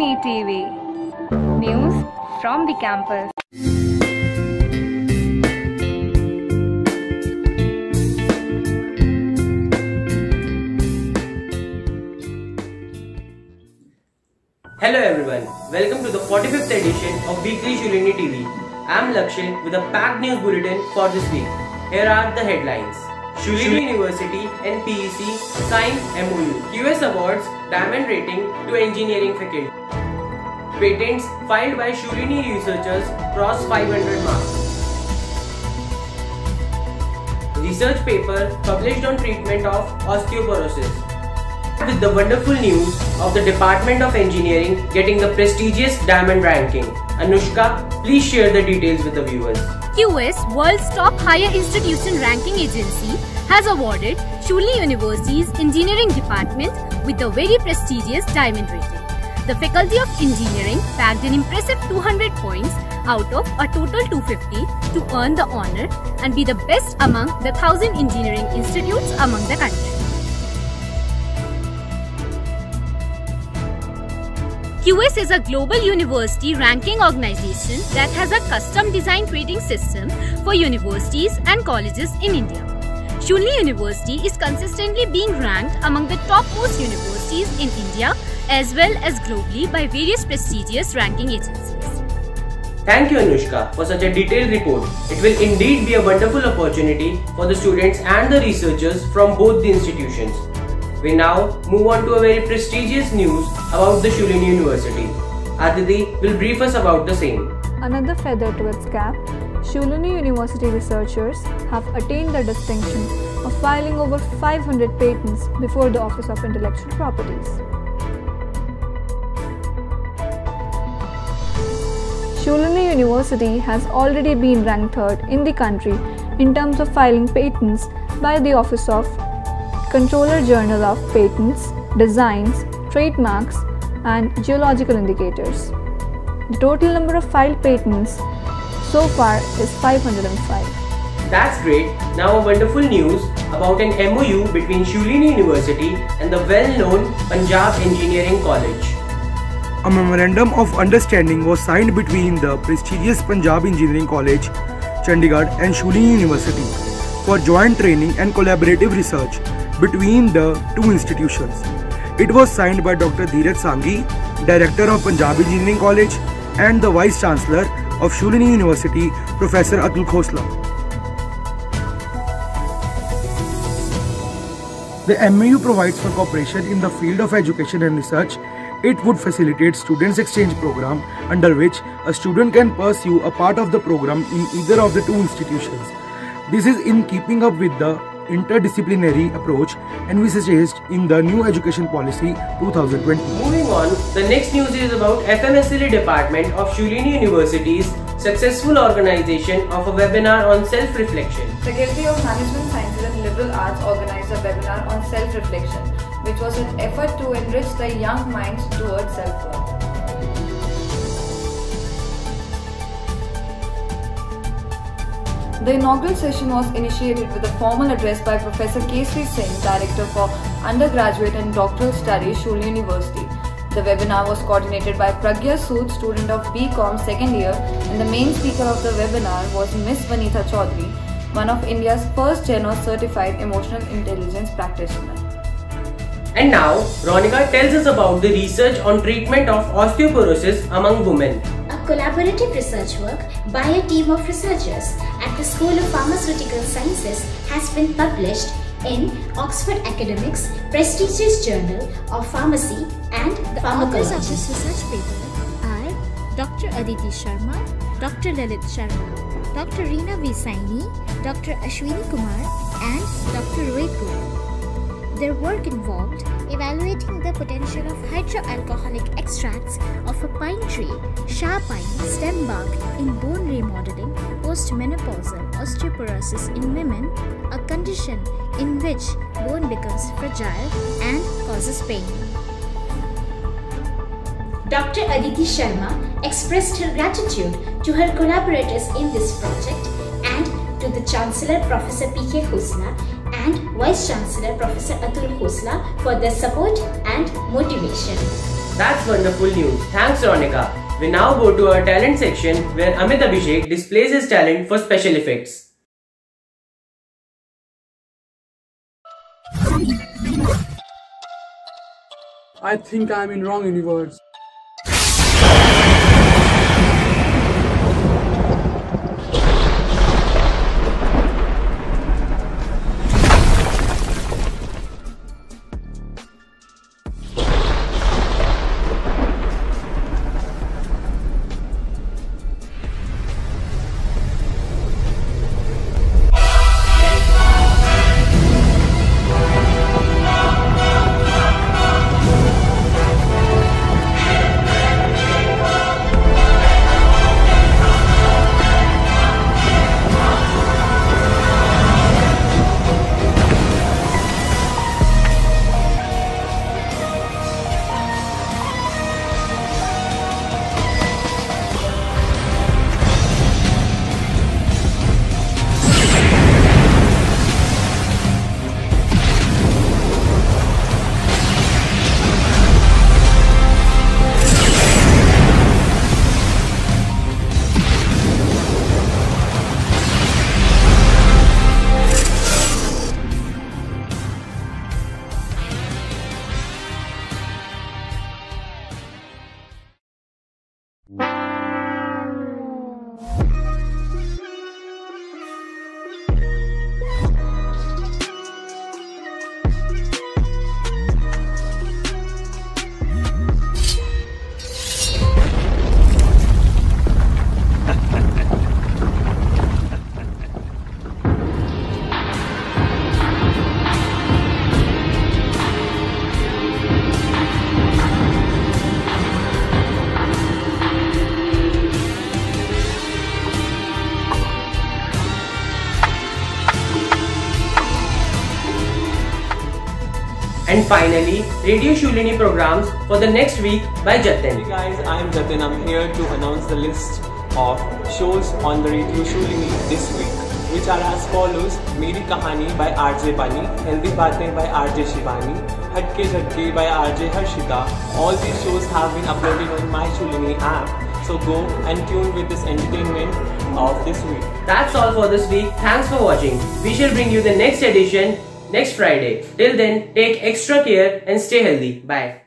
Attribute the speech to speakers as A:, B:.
A: Shulini TV. News from the campus.
B: Hello everyone, welcome to the 45th edition of Weekly Shulini TV. I am Lakshay with a packed news bulletin for this week. Here are the headlines. Shulini University and PEC signed MOU. QS awards diamond rating to engineering faculty. Patents filed by Shulini researchers cross 500 marks. Research paper published on treatment of osteoporosis. With the wonderful news of the Department of Engineering getting the prestigious Diamond ranking. Anushka, please share the details with the viewers.
C: QS, world's top higher institution ranking agency, has awarded Shulini University's Engineering Department with the very prestigious Diamond rating. The Faculty of Engineering bagged an impressive 200 points out of a total 250 to earn the honor and be the best among the 1,000 engineering institutes among the country. QS is a global university ranking organization that has a custom-designed rating system for universities and colleges in India. Shulini University is consistently being ranked among the topmost universities in India as well as globally by various prestigious ranking agencies.
B: Thank you Anushka for such a detailed report. It will indeed be a wonderful opportunity for the students and the researchers from both the institutions. We now move on to a very prestigious news about the Shulini University. Aditi will brief us about the same.
D: Another feather to its cap, Shulini University researchers have attained the distinction of filing over 500 patents before the Office of Intellectual Properties. Shulini University has already been ranked third in the country in terms of filing patents by the Office of Controller Journal of Patents, Designs, Trademarks and Geological Indicators. The total number of filed patents so far is 505.
B: That's great. Now a wonderful news about an MOU between Shulini University and the well-known Punjab Engineering College.
E: A memorandum of understanding was signed between the prestigious Punjab Engineering College, Chandigarh and Shulini University for joint training and collaborative research between the two institutions. It was signed by Dr. Dheeraj Sanghi, Director of Punjab Engineering College and the Vice Chancellor of Shulini University, Professor Atul Khosla. The MOU provides for cooperation in the field of education and research. It would facilitate students' exchange program under which a student can pursue a part of the program in either of the two institutions. This is in keeping up with the interdisciplinary approach envisaged in the new education policy 2020.
B: Moving on, the next news is about FMSLE department of Shulini University's successful organization of a webinar on self-reflection.
F: Faculty of Management Sciences and Liberal Arts organized a webinar on self-reflection, which was an effort to enrich the young minds towards self-worth. The inaugural session was initiated with a formal address by Professor Kesri Singh, Director for Undergraduate and Doctoral Studies, Shulini University. The webinar was coordinated by Pragya Sood, student of BCom second year, and the main speaker of the webinar was Ms. Vanitha Chaudhary, one of India's first Geno certified emotional intelligence practitioner.
B: And now, Ronika tells us about the research on treatment of osteoporosis among women.
G: A collaborative research work by a team of researchers at the School of Pharmaceutical Sciences has been published in Oxford Academics' prestigious Journal of Pharmacy and the Pharmacology.
H: Authors of this research paper are Dr. Aditi Sharma, Dr. Lalit Sharma, Dr. Reena V. Saini, Dr. Ashwini Kumar and Dr. Rohit Goel. Their work involved evaluating the potential of hydroalcoholic extracts of a pine tree, Shah pine stem bark in bone remodeling post-menopausal osteoporosis in women, a condition in which bone becomes fragile and causes pain.
G: Dr. Aditi Sharma expressed her gratitude to her collaborators in this project and to the Chancellor Professor P.K. Khosla and Vice Chancellor Professor Atul Khosla for their support and motivation.
B: That's wonderful news. Thanks, Ronika. We now go to our talent section where Amit Abhishek displays his talent for special effects.
I: I think I'm in wrong universe.
B: And finally, Radio Shulini programs for the next week by Jatin.
J: Hey guys, I am Jatin. I'm here to announce the list of shows on the Radio Shulini this week, which are as follows: Meri Kahani by RJ Bunny, Healthy Baatein by RJ Shivani, Hatke Jhatke by RJ Harshita. All these shows have been uploaded on my Shulini app, so go and tune with this entertainment of this week.
B: That's all for this week. Thanks for watching. We shall bring you the next edition next Friday. Till then, take extra care and stay healthy. Bye.